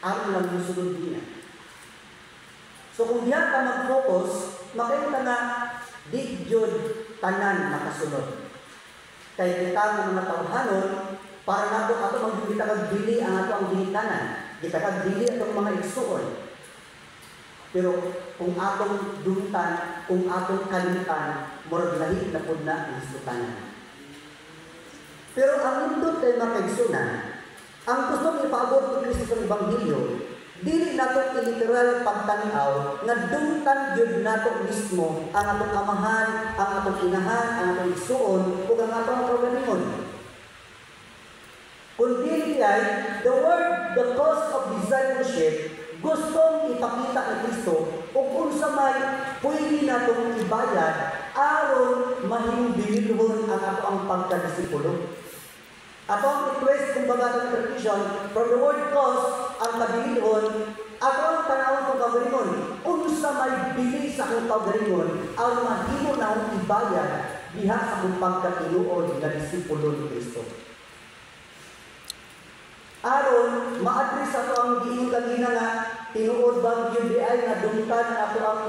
ang lang musulod niya. So kung diyan ka mag-focus, makita na di jud tanan makasunod. Kay kita ng mga tawhanon, para nato ato magbibita kag dili ang ato ang ginikanan. Kita kag dili atong mga igsuon. Pero kung atong duntan, kung atong kalitan, murag lahi na pud na ang isutanan. Pero ang nindot kay makaigsunan, ang gusto ipaabot ni Kristo sa Ebanghelyo, dili nato literal pagtanaw nga duntan jud nato mismo ang atong amahan, ang atong inahan, ang atong igsuon ug ang atong kaugalingon. Kundi ay the word, the cause of discipleship, gustong ipakita ni Kristo ug unsa may pwede natong ibayad aron mahimbihon ang ato ang pagkadisipulo. Ato ang request kung baga ng interpretation from the word cause ang kabilihon, ato ang tanawon kung kagalingon. Unsa may bili sa akong kagalingon aron mahimo na akong ibayad diha sa akong pagkatinuod na disipulo ni Kristo. Aron ma-address ato ang giingon kanina nga tinuod bang gyud ay nga dungtan ato ang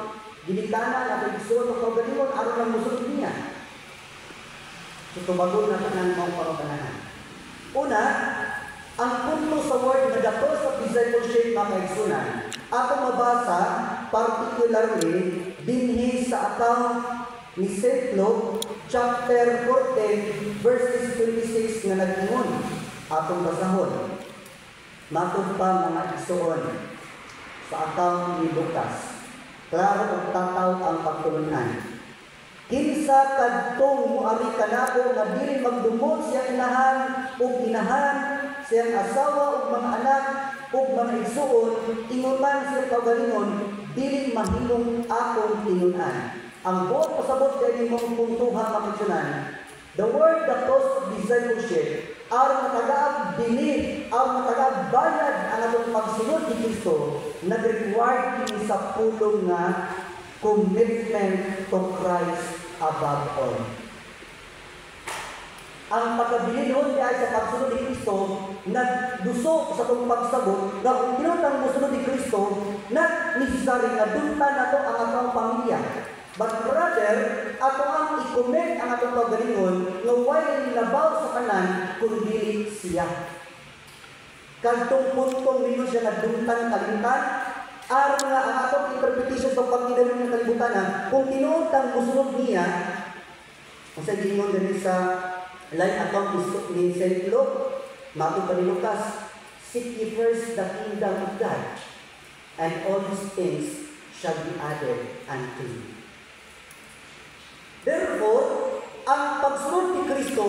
ginikanan ato igsuon o kagalingon aron lang musulod niya. So tubagon nato nang mao parokanahan. Una, ang punto sa word na the cause of discipleship mga kaigsunan, ako mabasa particularly dinhi sa account ni St. Luke chapter 14 verses 26 nga nag-ingon atong basahon. Matod pa mga igsuon sa account ni Lucas. Klaro ug tataw ang pagtulunan. Kinsa kadtong muari kanako nga dili magdumot siyang inahan ug inahan, siyang asawa ug mga anak ug mga igsuon, ingon man siya kaugalingon, dili mahimong akong tinunan. Ang buot pasabot kay nimong puntuhan makigsunan. The word the cause of discipleship aron matagaag believe, aron matagaag bayad ang atong pagsunod ni Kristo, nag-require kini sa pulong nga commitment to Christ above all. Ang pagkabilihon diay sa pagsunod ni Kristo, nagdusok sa itong pagsabot na kung tinutang musunod ni Kristo, na necessary nga duntan nato ang atong pamilya. But rather, ato ang i-commit ang atong pagalingon nga way labaw sa kanan kundi siya. Kantong puntong ninyo siya na duntan kalintan, aron nga ang atong interpretation sa pagkinamin ng kalibutan, kung tinuotang musunod niya, kung sa gingon din sa line account ni St. Luke, matod pa ni Lucas, seek ye first the kingdom of God, and all these things shall be added unto you. Therefore, ang pagsunod ni Kristo,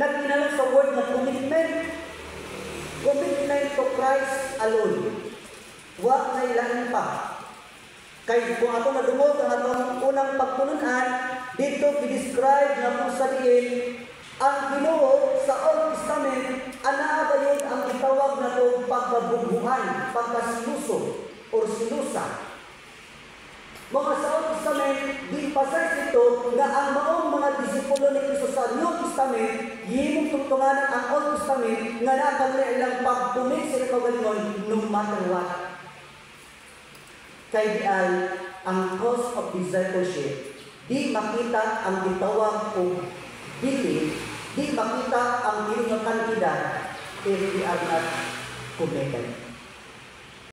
nagkinalang sa word na commitment to Christ alone. Wa na ilain pa. Kay kung ato nadungog ang atong unang pagtulunan, dito i-describe nga kung sa diin ang Ginoo sa Old Testament, anaa ba yun ang itawag na ito pagkabubuhan, pagkasiluso, or silusa. Mga sa Old Testament, di pasay ito nga ang maong mga disipulo ni Kristo sa New Testament, himong tungtunganan ang Old Testament nga nakagli ilang pagpumig sa kaugalingon no matter what. Kay di ay ang cause of discipleship, di makita ang gitawag o bili, di makita ang inyong kantidad if we are not committed.